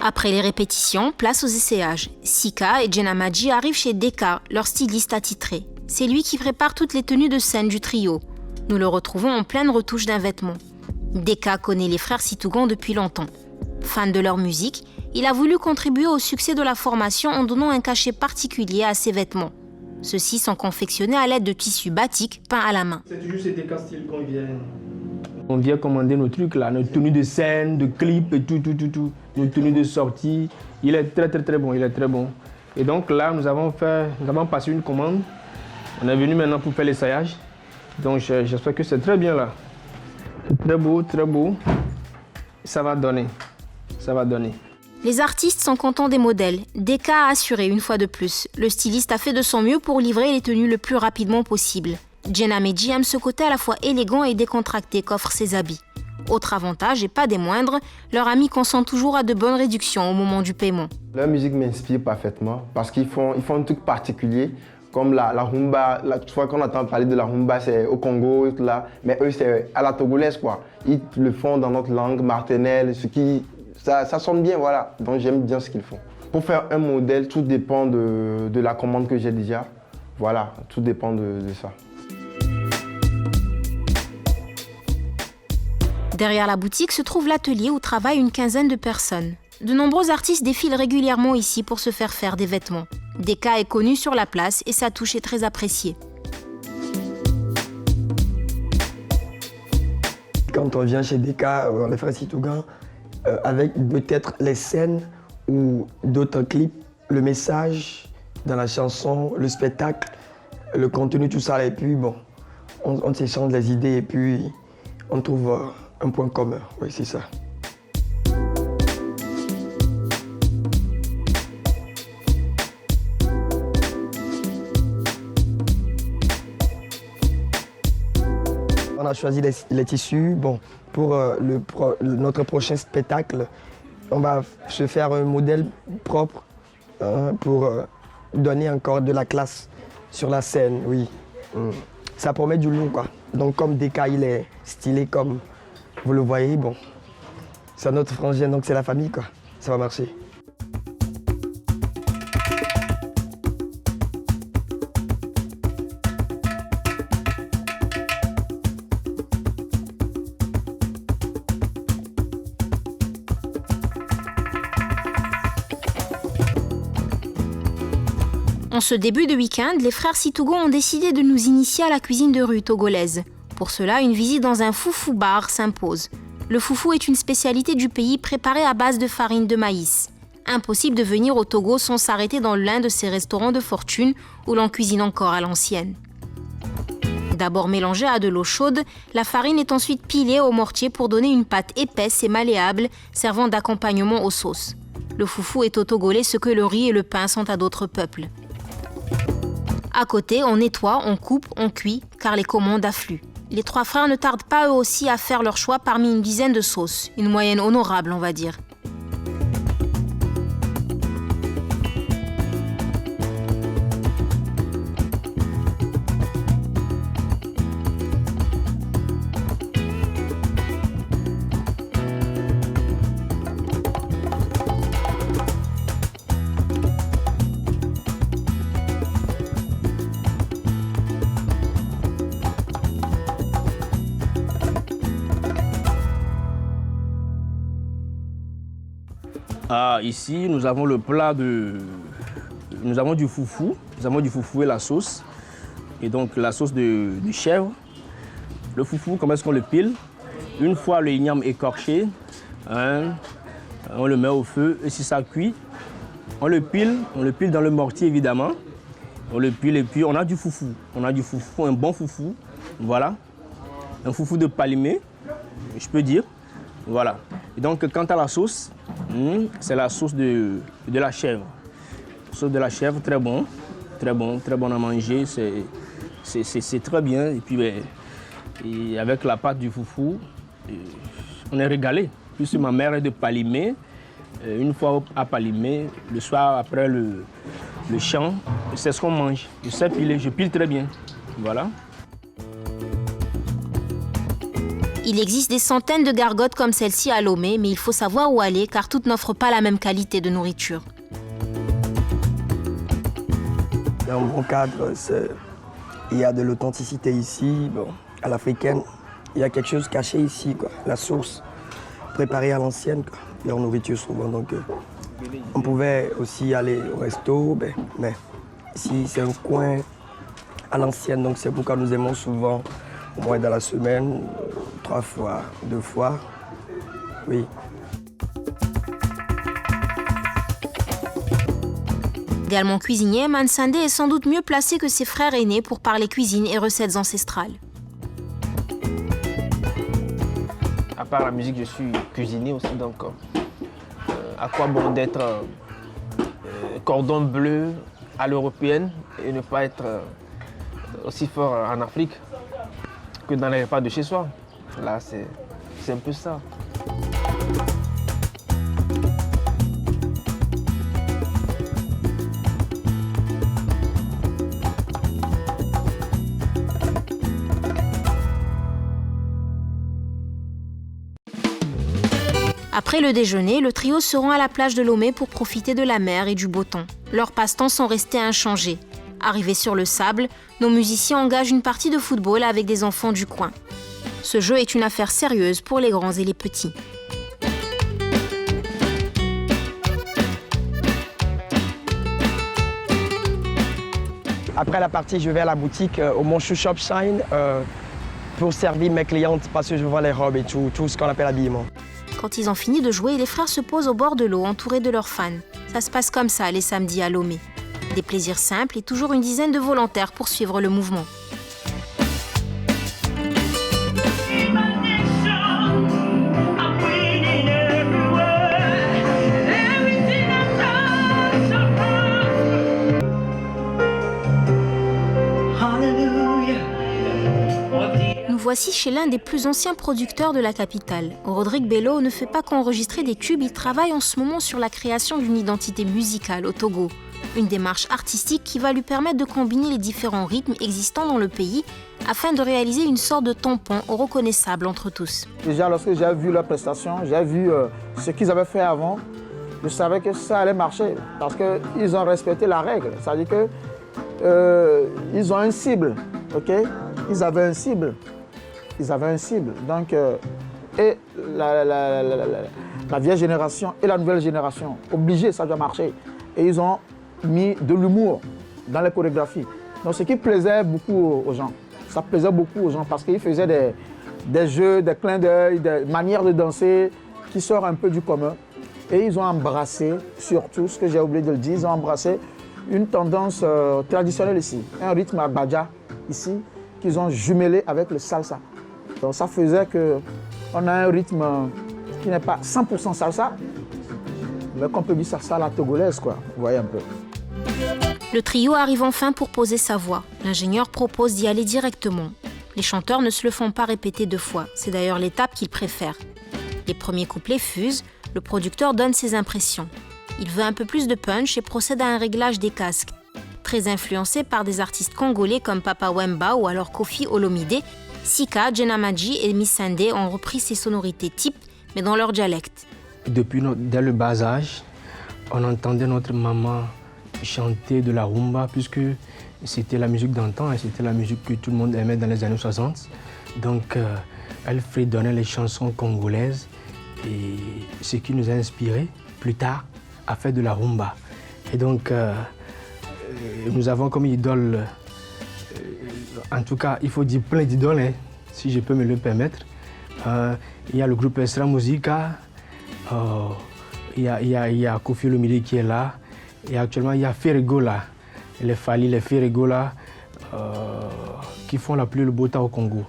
Après les répétitions, place aux essayages. Sika et Jenna Madji arrivent chez Deka, leur styliste attitré. C'est lui qui prépare toutes les tenues de scène du trio. Nous le retrouvons en pleine retouche d'un vêtement. Deka connaît les frères Situgon depuis longtemps. Fan de leur musique, il a voulu contribuer au succès de la formation en donnant un cachet particulier à ses vêtements. Ceux-ci sont confectionnés à l'aide de tissus batik peints à la main. C'est toujours cet écart style qu'on vient. On vient commander nos trucs là, nos tenues de scène, de clips et tout, nos tenues de sortie. Il est très bon, il est très bon. Et donc là, nous avons passé une commande. On est venu maintenant pour faire l'essayage. Donc j'espère que c'est très bien là. C'est très beau. Ça va donner. Les artistes sont contents des modèles. Deka a assuré une fois de plus. Le styliste a fait de son mieux pour livrer les tenues le plus rapidement possible. Jenna Meji aime ce côté à la fois élégant et décontracté qu'offrent ses habits. Autre avantage, et pas des moindres, leur ami consent toujours à de bonnes réductions au moment du paiement. Leur musique m'inspire parfaitement parce qu'ils font un truc particulier, comme la rumba. Tu vois, quand on entend parler de la rumba, c'est au Congo, et tout là, mais eux, c'est à la togolaise, quoi. Ils le font dans notre langue martinaise, ça sonne bien, voilà. Donc j'aime bien ce qu'ils font. Pour faire un modèle, tout dépend de la commande que j'ai déjà. Voilà, tout dépend de ça. Derrière la boutique se trouve l'atelier où travaillent une quinzaine de personnes. De nombreux artistes défilent régulièrement ici pour se faire des vêtements. Deka est connu sur la place et sa touche est très appréciée. Quand on vient chez Deka, les frères Sitougan, avec peut-être les scènes ou d'autres clips, le message dans la chanson, le spectacle, le contenu, tout ça, et puis bon, on s'échange les idées et puis on trouve un point commun, oui, c'est ça. On a choisi les tissus. Bon, pour notre prochain spectacle, on va se faire un modèle propre pour donner encore de la classe sur la scène, oui. Ça promet du lourd, quoi. Donc comme Deka, il est stylé comme vous le voyez, bon, c'est notre frangin, donc c'est la famille, quoi. Ça va marcher. En ce début de week-end, les frères Sitougan ont décidé de nous initier à la cuisine de rue togolaise. Pour cela, une visite dans un foufou bar s'impose. Le foufou est une spécialité du pays préparée à base de farine de maïs. Impossible de venir au Togo sans s'arrêter dans l'un de ces restaurants de fortune où l'on cuisine encore à l'ancienne. D'abord mélangée à de l'eau chaude, la farine est ensuite pilée au mortier pour donner une pâte épaisse et malléable, servant d'accompagnement aux sauces. Le foufou est au Togolais ce que le riz et le pain sont à d'autres peuples. À côté, on nettoie, on coupe, on cuit, car les commandes affluent. Les trois frères ne tardent pas eux aussi à faire leur choix parmi une dizaine de sauces, une moyenne honorable on va dire. Ici, nous avons le plat Nous avons du foufou. Nous avons du foufou et la sauce. Et donc la sauce de chèvre. Le foufou, comment est-ce qu'on le pile? Une fois le igname écorché, on le met au feu. Et si ça cuit, on le pile dans le mortier évidemment. On le pile et puis on a du foufou. On a du foufou, un bon foufou. Voilà. Un foufou de palimé, je peux dire. Voilà. Et donc, quant à la sauce, c'est la sauce de la chèvre. La sauce de la chèvre, très bon à manger, c'est très bien. Et puis, et avec la pâte du foufou, on est régalé. Puisque ma mère est de Palimé, une fois à Palimé, le soir après le chant, c'est ce qu'on mange. Je sais piler, je pile très bien. Voilà. Il existe des centaines de gargotes comme celle-ci à Lomé, mais il faut savoir où aller car toutes n'offrent pas la même qualité de nourriture. Dans un bon cadre, il y a de l'authenticité ici. Bon, à l'africaine, il y a quelque chose caché ici, quoi. La sauce préparée à l'ancienne, leur nourriture souvent. Donc, on pouvait aussi aller au resto, mais Ici, c'est un coin à l'ancienne, donc c'est pourquoi nous aimons souvent, au moins dans la semaine, 3 fois, 2 fois. Oui. Également cuisinier, Mansandé est sans doute mieux placé que ses frères aînés pour parler cuisine et recettes ancestrales. À part la musique, je suis cuisinier aussi, donc à quoi bon d'être cordon bleu à l'européenne et ne pas être aussi fort en Afrique que dans les repas de chez soi. Là, c'est un peu ça. Après le déjeuner, le trio se rend à la plage de Lomé pour profiter de la mer et du beau temps. Leurs passe-temps sont restés inchangés. Arrivés sur le sable, nos musiciens engagent une partie de football avec des enfants du coin. Ce jeu est une affaire sérieuse pour les grands et les petits. Après la partie, je vais à la boutique au Monchou Shop Shine pour servir mes clientes parce que je vends les robes et tout ce qu'on appelle l'habillement. Quand ils ont fini de jouer, les frères se posent au bord de l'eau entourés de leurs fans. Ça se passe comme ça les samedis à Lomé. Des plaisirs simples et toujours une dizaine de volontaires pour suivre le mouvement. Nous voici chez l'un des plus anciens producteurs de la capitale. Rodrigue Bello ne fait pas qu'enregistrer des tubes, il travaille en ce moment sur la création d'une identité musicale au Togo. Une démarche artistique qui va lui permettre de combiner les différents rythmes existants dans le pays afin de réaliser une sorte de tampon reconnaissable entre tous. Déjà, lorsque j'ai vu leurs prestations, j'ai vu ce qu'ils avaient fait avant, je savais que ça allait marcher parce qu'ils ont respecté la règle. C'est-à-dire qu'ils ont une cible, ok? Ils avaient une cible. Donc, et la vieille génération et la nouvelle génération, obligé, ça doit marcher. Et ils ont mis de l'humour dans les chorégraphies. Donc, ce qui plaisait beaucoup aux gens. Ça plaisait beaucoup aux gens parce qu'ils faisaient des jeux, des clins d'œil, des manières de danser qui sortent un peu du commun. Et ils ont embrassé, surtout, ce que j'ai oublié de le dire, ils ont embrassé une tendance traditionnelle ici, un rythme à Badja ici, qu'ils ont jumelé avec le salsa. Donc ça faisait qu'on a un rythme qui n'est pas 100% salsa, mais qu'on peut dire salsa à la togolaise, quoi. Vous voyez un peu. Le trio arrive enfin pour poser sa voix. L'ingénieur propose d'y aller directement. Les chanteurs ne se le font pas répéter 2 fois. C'est d'ailleurs l'étape qu'ils préfèrent. Les premiers couplets fusent, le producteur donne ses impressions. Il veut un peu plus de punch et procède à un réglage des casques. Très influencé par des artistes congolais comme Papa Wemba ou alors Kofi Olomide, Sika, Jenna Madji et Miss Sandé ont repris ces sonorités types, mais dans leur dialecte. Dès le bas âge, on entendait notre maman chanter de la rumba, puisque c'était la musique d'antan et c'était la musique que tout le monde aimait dans les années 60. Donc, elle fredonnait les chansons congolaises et ce qui nous a inspirés plus tard à faire de la rumba. Et donc, nous avons comme idole, en tout cas, il faut dire plein d'idoles, hein, si je peux me le permettre. Il y a le groupe Extra Musica, il y a Kofi Olomide qui est là, et actuellement il y a Ferrego là, les Fali, les Ferrego là, qui font la pluie le beau temps au Congo.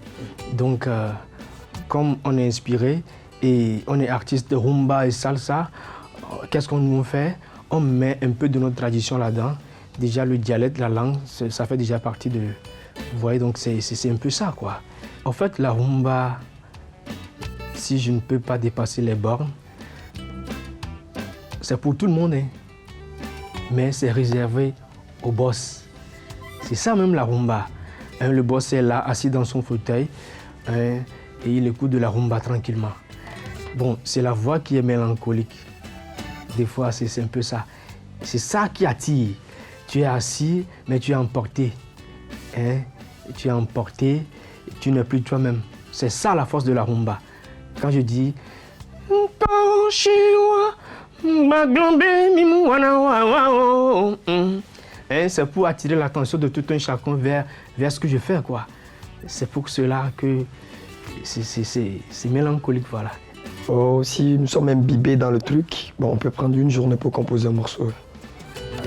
Donc, comme on est inspiré et on est artiste de rumba et salsa, qu'est-ce qu'on fait? On met un peu de notre tradition là-dedans. Déjà le dialecte, la langue, ça fait déjà partie de... Vous voyez, donc c'est un peu ça, quoi. En fait, la rumba, si je ne peux pas dépasser les bornes, c'est pour tout le monde, hein. Mais c'est réservé au boss. C'est ça même la rumba. Hein, le boss est là, assis dans son fauteuil, hein, et il écoute de la rumba tranquillement. Bon, c'est la voix qui est mélancolique. Des fois, c'est un peu ça. C'est ça qui attire. Tu es assis, mais tu es emporté. Hein? Tu es emporté, tu n'es plus toi-même. C'est ça la force de la rumba. Quand je dis... Et c'est pour attirer l'attention de tout un chacun vers ce que je fais, quoi. C'est pour cela que c'est mélancolique, voilà. Si nous sommes imbibés dans le truc, bon, on peut prendre une journée pour composer un morceau.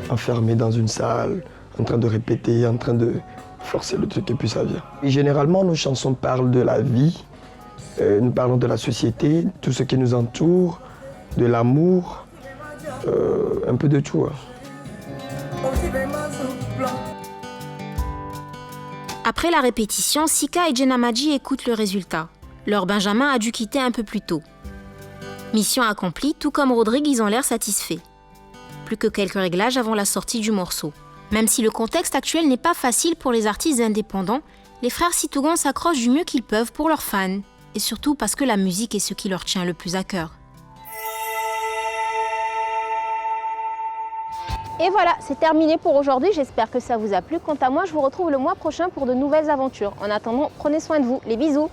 Enfermé dans une salle, en train de répéter, en train de forcer le truc et puis ça vient. Et généralement, nos chansons parlent de la vie, nous parlons de la société, tout ce qui nous entoure, de l'amour, un peu de tout. Après la répétition, Sika et Djenamadji écoutent le résultat. Leur Benjamin a dû quitter un peu plus tôt. Mission accomplie, tout comme Rodrigue, ils ont l'air satisfaits. Plus que quelques réglages avant la sortie du morceau. Même si le contexte actuel n'est pas facile pour les artistes indépendants, les frères Sitougans s'accrochent du mieux qu'ils peuvent pour leurs fans. Et surtout parce que la musique est ce qui leur tient le plus à cœur. Et voilà, c'est terminé pour aujourd'hui. J'espère que ça vous a plu. Quant à moi, je vous retrouve le mois prochain pour de nouvelles aventures. En attendant, prenez soin de vous. Les bisous!